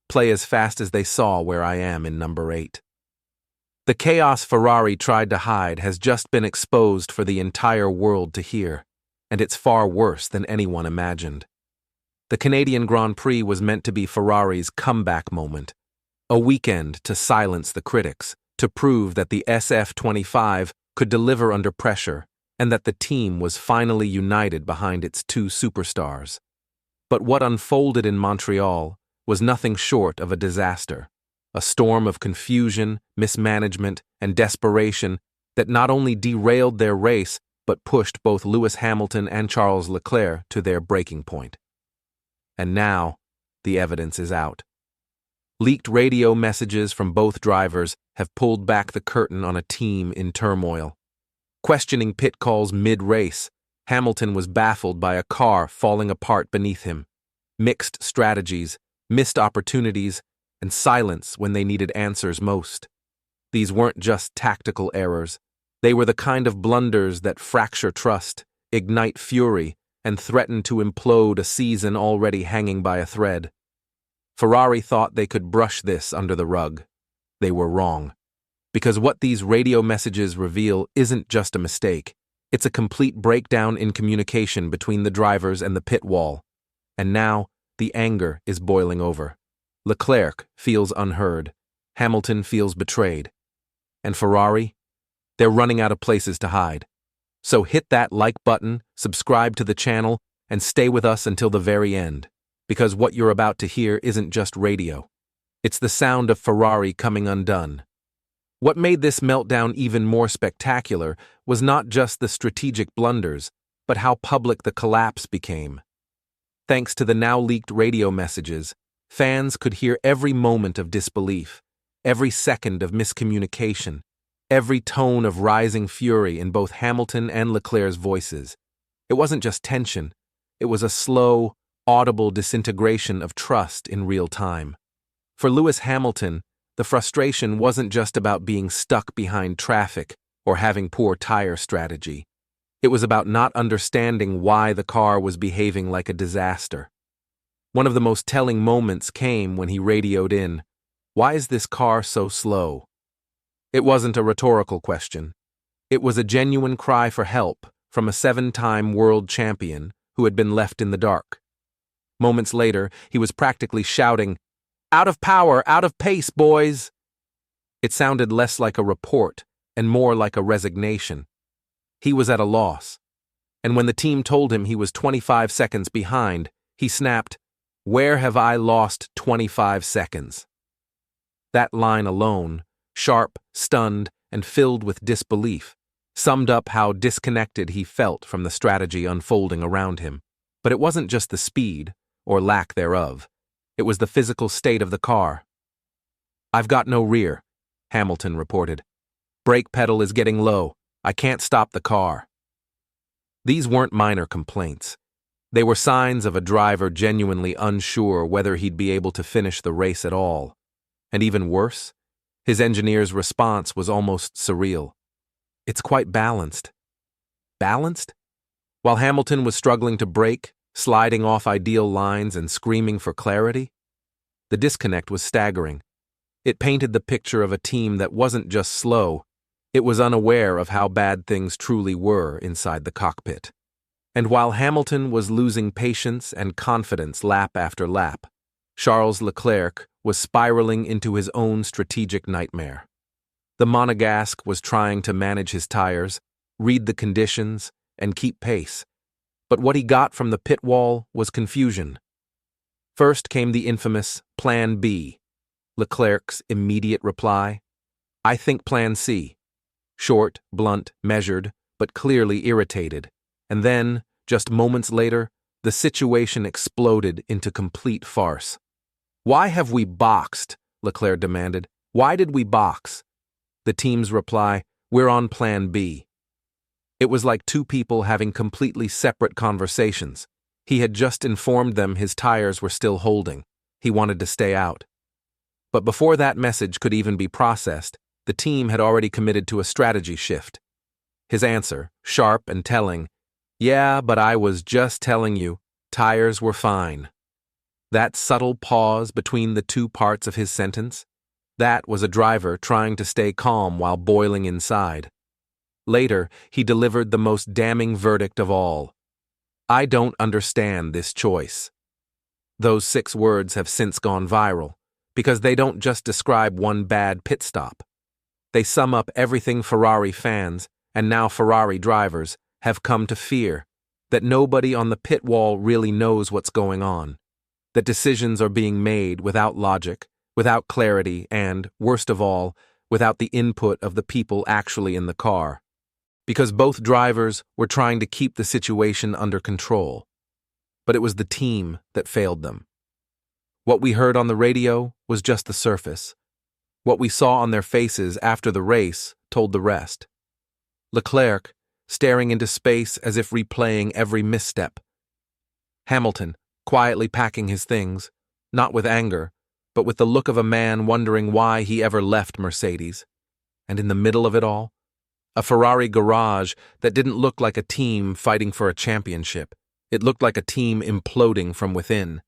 play as fast as they saw where I am in number 8. The chaos Ferrari tried to hide has just been exposed for the entire world to hear, and it's far worse than anyone imagined. The Canadian Grand Prix was meant to be Ferrari's comeback moment, a weekend to silence the critics, to prove that the SF25 could deliver under pressure, and that the team was finally united behind its two superstars. But what unfolded in Montreal was nothing short of a disaster, a storm of confusion, mismanagement, and desperation that not only derailed their race but pushed both Lewis Hamilton and Charles Leclerc to their breaking point. And now, the evidence is out. Leaked radio messages from both drivers have pulled back the curtain on a team in turmoil. Questioning pit calls mid-race, Hamilton was baffled by a car falling apart beneath him. Mixed strategies, missed opportunities, and silence when they needed answers most. These weren't just tactical errors. They were the kind of blunders that fracture trust, ignite fury, and threaten to implode a season already hanging by a thread. Ferrari thought they could brush this under the rug. They were wrong. Because what these radio messages reveal isn't just a mistake. It's a complete breakdown in communication between the drivers and the pit wall. And now, the anger is boiling over. Leclerc feels unheard. Hamilton feels betrayed. And Ferrari? They're running out of places to hide. So hit that like button, subscribe to the channel, and stay with us until the very end. Because what you're about to hear isn't just radio. It's the sound of Ferrari coming undone. What made this meltdown even more spectacular was not just the strategic blunders, but how public the collapse became. Thanks to the now leaked radio messages, fans could hear every moment of disbelief, every second of miscommunication, every tone of rising fury in both Hamilton and Leclerc's voices. It wasn't just tension, it was a slow, audible disintegration of trust in real time. For Lewis Hamilton, the frustration wasn't just about being stuck behind traffic or having poor tire strategy. It was about not understanding why the car was behaving like a disaster. One of the most telling moments came when he radioed in, "Why is this car so slow?" It wasn't a rhetorical question. It was a genuine cry for help from a 7-time world champion who had been left in the dark. Moments later, he was practically shouting, "Out of power, out of pace, boys!" It sounded less like a report and more like a resignation. He was at a loss. And when the team told him he was 25 seconds behind, he snapped, "Where have I lost 25 seconds?" That line alone, sharp, stunned, and filled with disbelief, summed up how disconnected he felt from the strategy unfolding around him. But it wasn't just the speed, or lack thereof. It was the physical state of the car. "I've got no rear," Hamilton reported. "Brake pedal is getting low. I can't stop the car." These weren't minor complaints. They were signs of a driver genuinely unsure whether he'd be able to finish the race at all. And even worse, his engineer's response was almost surreal. "It's quite balanced." Balanced? While Hamilton was struggling to brake, sliding off ideal lines and screaming for clarity? The disconnect was staggering. It painted the picture of a team that wasn't just slow, it was unaware of how bad things truly were inside the cockpit. And while Hamilton was losing patience and confidence lap after lap, Charles Leclerc was spiraling into his own strategic nightmare. The Monegasque was trying to manage his tires, read the conditions, and keep pace. But what he got from the pit wall was confusion. First came the infamous Plan B. Leclerc's immediate reply, "I think Plan C." Short, blunt, measured, but clearly irritated. And then, just moments later, the situation exploded into complete farce. "Why have we boxed?" Leclerc demanded. "Why did we box?" The team's reply, "We're on Plan B." It was like two people having completely separate conversations. He had just informed them his tires were still holding. He wanted to stay out. But before that message could even be processed, the team had already committed to a strategy shift. His answer, sharp and telling, "Yeah, but I was just telling you, tires were fine." That subtle pause between the two parts of his sentence? That was a driver trying to stay calm while boiling inside. Later, he delivered the most damning verdict of all. "I don't understand this choice." Those 6 words have since gone viral, because they don't just describe one bad pit stop. They sum up everything Ferrari fans, and now Ferrari drivers, have come to fear: that nobody on the pit wall really knows what's going on, that decisions are being made without logic, without clarity, and, worst of all, without the input of the people actually in the car. Because both drivers were trying to keep the situation under control. But it was the team that failed them. What we heard on the radio was just the surface. What we saw on their faces after the race told the rest. Leclerc, staring into space as if replaying every misstep. Hamilton, quietly packing his things, not with anger, but with the look of a man wondering why he ever left Mercedes. And in the middle of it all, a Ferrari garage that didn't look like a team fighting for a championship. It looked like a team imploding from within.